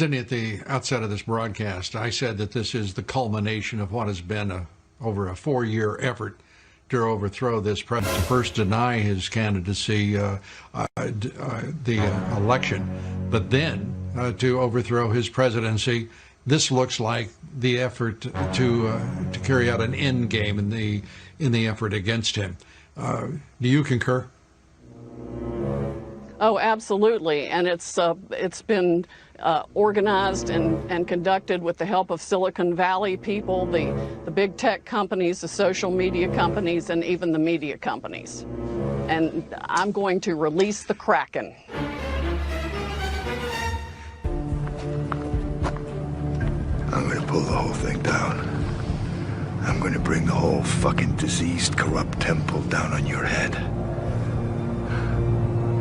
Sydney, at the outset of this broadcast, I said that this is the culmination of what has been over a 4-year effort to overthrow this president. To first deny his candidacy, the election, but then to overthrow his presidency. This looks like the effort to carry out an end game in the effort against him. Do you concur? Oh, absolutely, and it's been organized and conducted with the help of Silicon Valley people, the big tech companies, the social media companies, and even the media companies. And I'm going to release the Kraken. I'm going to pull the whole thing down. I'm going to bring the whole fucking diseased, corrupt temple down on your head.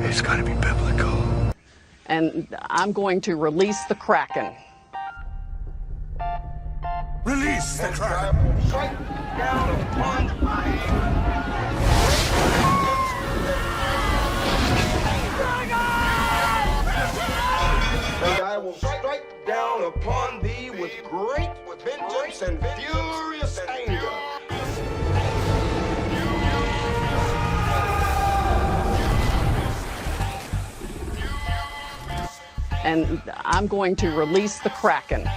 It's going to be biblical. And I'm going to release the Kraken. Release the Kraken! Strike down upon and I will strike down upon thee with great vengeance and furious anger. And I'm going to release the Kraken. And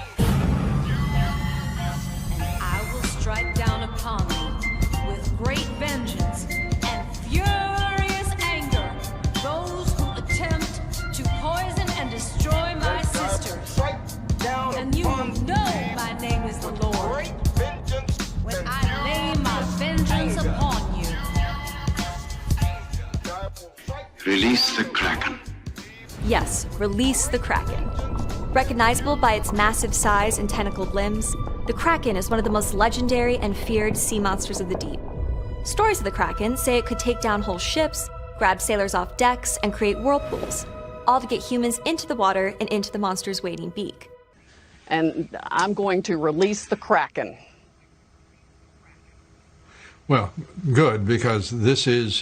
I will strike down upon thee with great vengeance and furious anger those who attempt to poison and destroy my sisters. And you know my name is the Lord. When I lay my vengeance upon you. Release the Kraken. Yes, release the Kraken. Recognizable by its massive size and tentacled limbs, the Kraken is one of the most legendary and feared sea monsters of the deep. Stories of the Kraken say it could take down whole ships, grab sailors off decks, and create whirlpools, all to get humans into the water and into the monster's waiting beak. And I'm going to release the Kraken. Well, good, because this is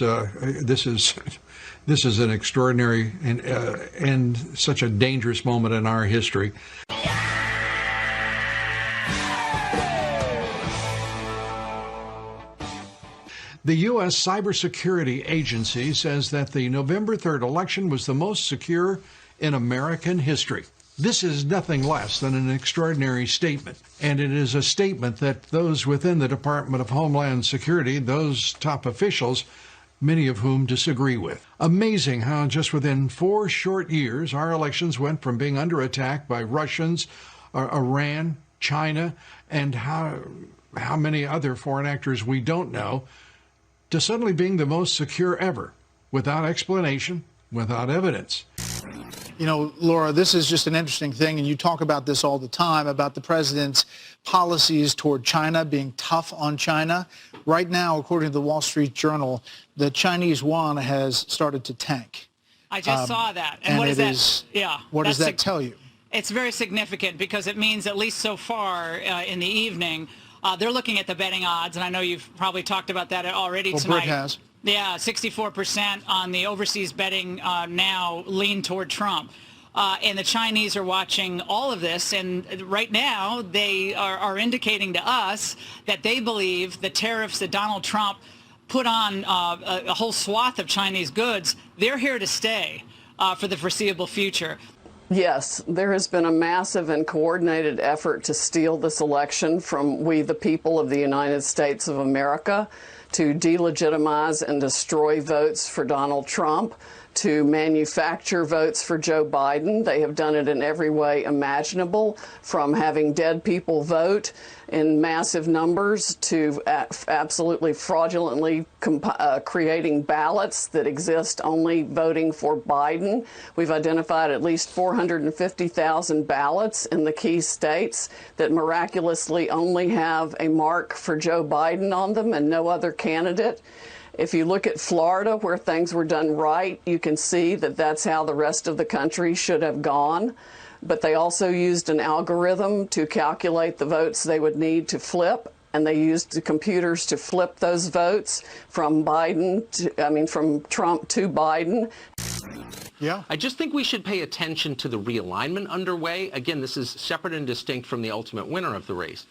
an extraordinary and such a dangerous moment in our history. The U.S. Cybersecurity Agency says that the November 3rd election was the most secure in American history. This is nothing less than an extraordinary statement, and it is a statement that those within the Department of Homeland Security, those top officials, many of whom disagree with. Amazing how just within 4 short years, our elections went from being under attack by Russians, Iran, China, and how many other foreign actors we don't know, to suddenly being the most secure ever, without explanation, without evidence. You know, Laura, this is just an interesting thing, and you talk about this all the time, about the president's policies toward China, being tough on China. Right now, according to the Wall Street Journal, the Chinese yuan has started to tank. I just saw that. And what is it that? is, Yeah. what does that tell you? It's very significant because it means, at least so far in the evening, they're looking at the betting odds, and I know you've probably talked about that already tonight. Brit has. Yeah, 64% on the overseas betting now lean toward Trump. And the Chinese are watching all of this, and right now they are indicating to us that they believe the tariffs that Donald Trump put on a whole swath of Chinese goods, they're here to stay for the foreseeable future. Yes, there has been a massive and coordinated effort to steal this election from we, the people of the United States of America, to delegitimize and destroy votes for Donald Trump, to manufacture votes for Joe Biden. They have done it in every way imaginable, from having dead people vote in massive numbers to absolutely fraudulently creating ballots that exist only voting for Biden. We've identified at least 450,000 ballots in the key states that miraculously only have a mark for Joe Biden on them and no other candidate. If you look at Florida, where things were done right, you can see that that's how the rest of the country should have gone. But they also used an algorithm to calculate the votes they would need to flip, and they used the computers to flip those votes from from Trump to Biden. Yeah. I just think we should pay attention to the realignment underway. Again, this is separate and distinct from the ultimate winner of the race.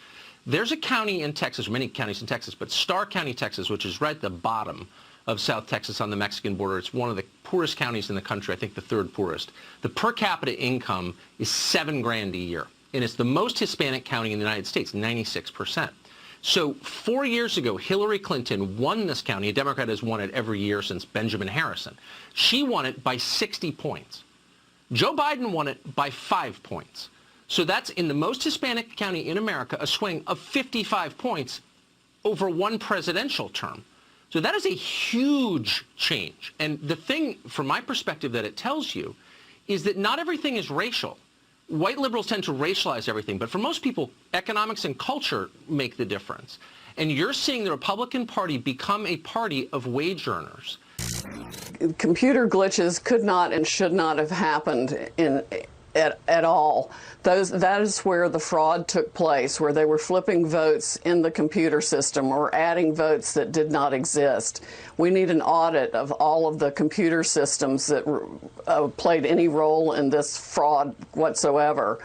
There's a county in Texas, or many counties in Texas, but Starr County, Texas, which is right at the bottom of South Texas on the Mexican border. It's one of the poorest counties in the country, I think the third poorest. The per capita income is $7,000 a year, and it's the most Hispanic county in the United States, 96%. So 4 years ago, Hillary Clinton won this county. A Democrat has won it every year since Benjamin Harrison. She won it by 60 points. Joe Biden won it by 5 points. So that's, in the most Hispanic county in America, a swing of 55 points over one presidential term. So that is a huge change. And the thing, from my perspective, that it tells you is that not everything is racial. White liberals tend to racialize everything, but for most people, economics and culture make the difference. And you're seeing the Republican Party become a party of wage earners. Computer glitches could not and should not have happened at all. That is where the fraud took place, where they were flipping votes in the computer system or adding votes that did not exist. We need an audit of all of the computer systems that played any role in this fraud whatsoever.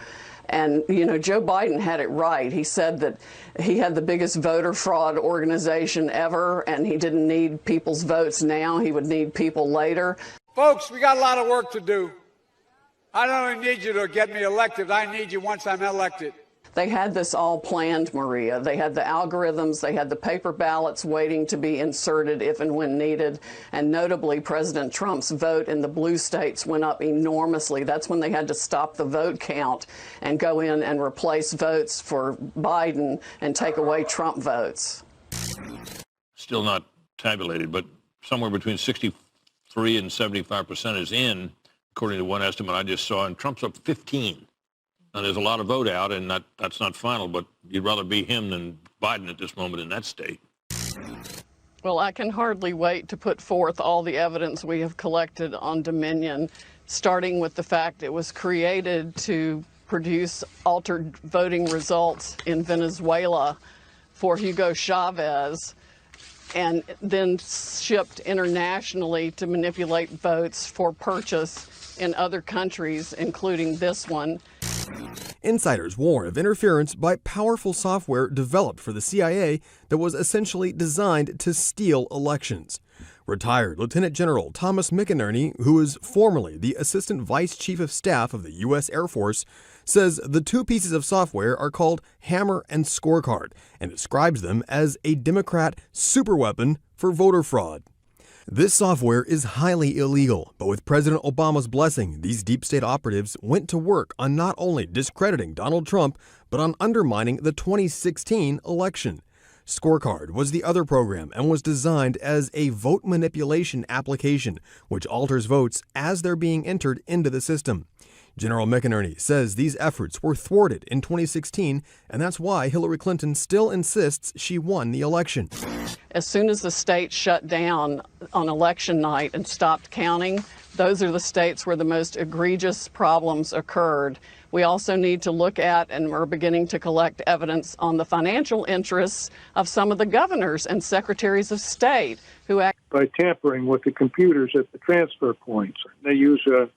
And, you know, Joe Biden had it right. He said that he had the biggest voter fraud organization ever, and he didn't need people's votes now. He would need people later. Folks, we got a lot of work to do. I don't only need you to get me elected, I need you once I'm elected. They had this all planned, Maria. They had the algorithms, they had the paper ballots waiting to be inserted if and when needed. And notably, President Trump's vote in the blue states went up enormously. That's when they had to stop the vote count and go in and replace votes for Biden and take away Trump votes. Still not tabulated, but somewhere between 63 and 75% is in, according to one estimate I just saw, and Trump's up 15. Now, there's a lot of vote out, and that's not final, but you'd rather be him than Biden at this moment in that state. Well, I can hardly wait to put forth all the evidence we have collected on Dominion, starting with the fact it was created to produce altered voting results in Venezuela for Hugo Chavez, and then shipped internationally to manipulate votes for purchase in other countries, including this one. Insiders warn of interference by powerful software developed for the CIA that was essentially designed to steal elections. Retired Lieutenant General Thomas McInerney, who is formerly the Assistant Vice Chief of Staff of the U.S. Air Force, says the two pieces of software are called Hammer and Scorecard and describes them as a Democrat superweapon for voter fraud. This software is highly illegal, but with President Obama's blessing, these deep state operatives went to work on not only discrediting Donald Trump, but on undermining the 2016 election. Scorecard was the other program and was designed as a vote manipulation application, which alters votes as they're being entered into the system. General McInerney says these efforts were thwarted in 2016, and that's why Hillary Clinton still insists she won the election. As soon as the states shut down on election night and stopped counting, those are the states where the most egregious problems occurred. We also need to look at, and we're beginning to collect evidence on the financial interests of some of the governors and secretaries of state who act by tampering with the computers at the transfer points. They use a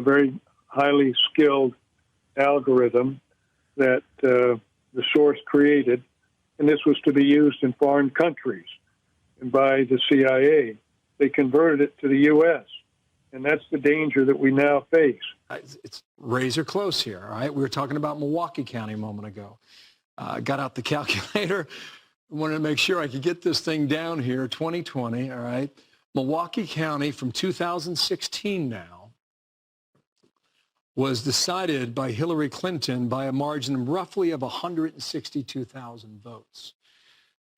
very highly skilled algorithm that the source created, and this was to be used in foreign countries. And by the CIA, they converted it to the U.S., and that's the danger that we now face. It's razor close here, all right? We were talking about Milwaukee County a moment ago. Got out the calculator, wanted to make sure I could get this thing down here, 2020, all right? Milwaukee County from 2016 now was decided by Hillary Clinton by a margin roughly of 162,000 votes.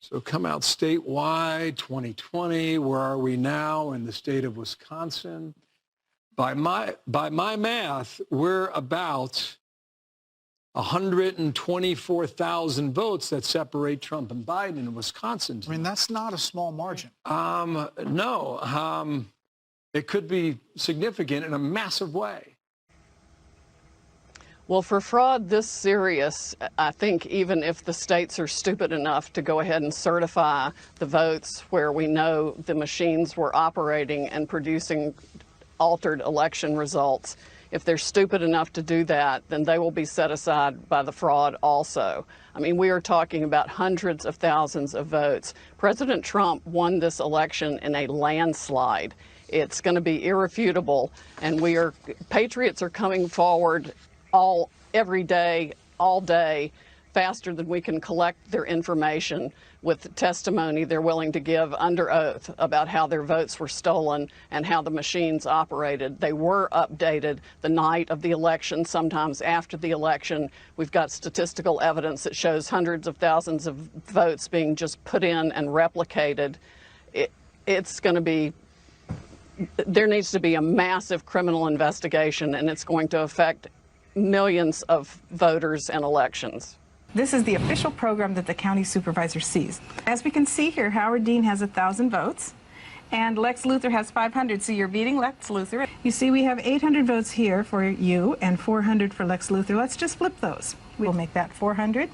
So come out statewide, 2020, where are we now in the state of Wisconsin? By my math, we're about 124,000 votes that separate Trump and Biden in Wisconsin. I mean, that's not a small margin. No, it could be significant in a massive way. Well, for fraud this serious, I think even if the states are stupid enough to go ahead and certify the votes where we know the machines were operating and producing altered election results. If they're stupid enough to do that, then they will be set aside by the fraud also. I mean, we are talking about hundreds of thousands of votes. President Trump won this election in a landslide. It's going to be irrefutable, and patriots are coming forward every day, all day, faster than we can collect their information with testimony they're willing to give under oath about how their votes were stolen and how the machines operated. They were updated the night of the election, sometimes after the election. We've got statistical evidence that shows hundreds of thousands of votes being just put in and replicated. It's going to be, there needs to be a massive criminal investigation, and it's going to affect millions of voters and elections. This is the official program that the county supervisor sees. As we can see here, Howard Dean has 1,000 votes, and Lex Luthor has 500, so you're beating Lex Luthor. You see, we have 800 votes here for you and 400 for Lex Luthor. Let's just flip those. We'll make that 400,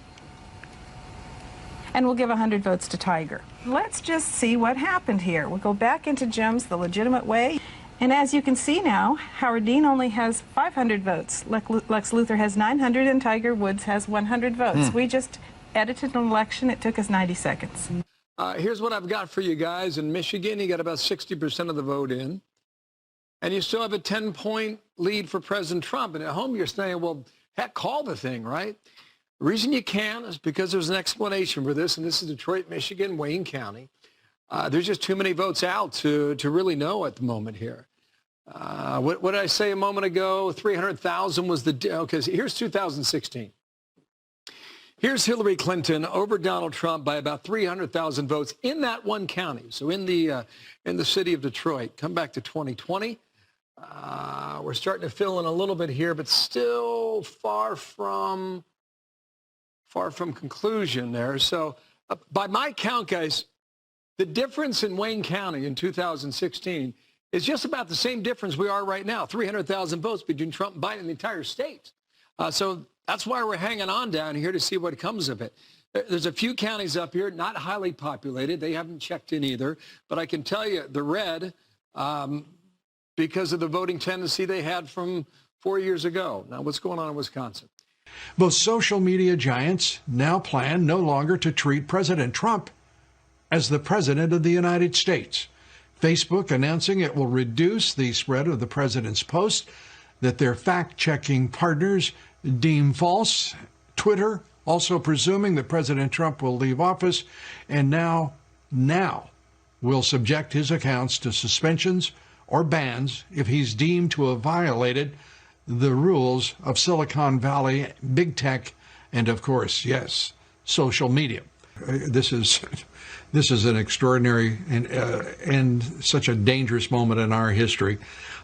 and we'll give 100 votes to Tiger. Let's just see what happened here. We'll go back into Gems the legitimate way. And as you can see now, Howard Dean only has 500 votes. Lex Luthor has 900, and Tiger Woods has 100 votes. We just edited an election. It took us 90 seconds. Here's what I've got for you guys. In Michigan, you got about 60% of the vote in. And you still have a 10-point lead for President Trump. And at home, you're saying, well, heck, call the thing, right? The reason you can is because there's an explanation for this, and this is Detroit, Michigan, Wayne County. There's just too many votes out to really know at the moment here. What did I say a moment ago? 300,000 was the, okay, so here's 2016. Here's Hillary Clinton over Donald Trump by about 300,000 votes in that one county. So in the city of Detroit. Come back to 2020. We're starting to fill in a little bit here, but still far from conclusion there. So by my count, guys, the difference in Wayne County in 2016 is just about the same difference we are right now, 300,000 votes between Trump and Biden in the entire state. So that's why we're hanging on down here to see what comes of it. There's a few counties up here, not highly populated. They haven't checked in either. But I can tell you the red, because of the voting tendency they had from 4 years ago. Now, what's going on in Wisconsin? Both social media giants now plan no longer to treat President Trump as the President of the United States. Facebook announcing it will reduce the spread of the president's posts that their fact-checking partners deem false. Twitter also presuming that President Trump will leave office and now will subject his accounts to suspensions or bans if he's deemed to have violated the rules of Silicon Valley, big tech, and of course, yes, social media. This is an extraordinary and such a dangerous moment in our history.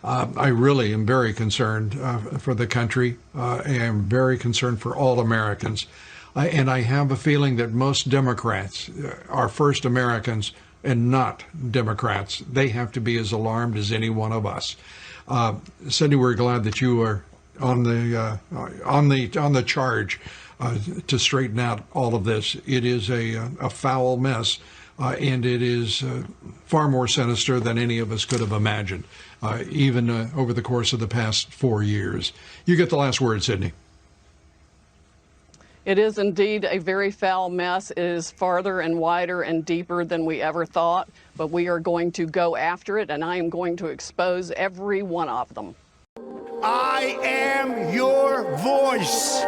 I really am very concerned for the country. I am very concerned for all Americans. And I have a feeling that most Democrats are first Americans and not Democrats. They have to be as alarmed as any one of us. Cindy, we're glad that you are on the charge to straighten out all of this. It is a foul mess, and it is far more sinister than any of us could have imagined, even over the course of the past 4 years. You get the last word, Sydney. It is indeed a very foul mess. It is farther and wider and deeper than we ever thought, but we are going to go after it, and I am going to expose every one of them. I am your voice.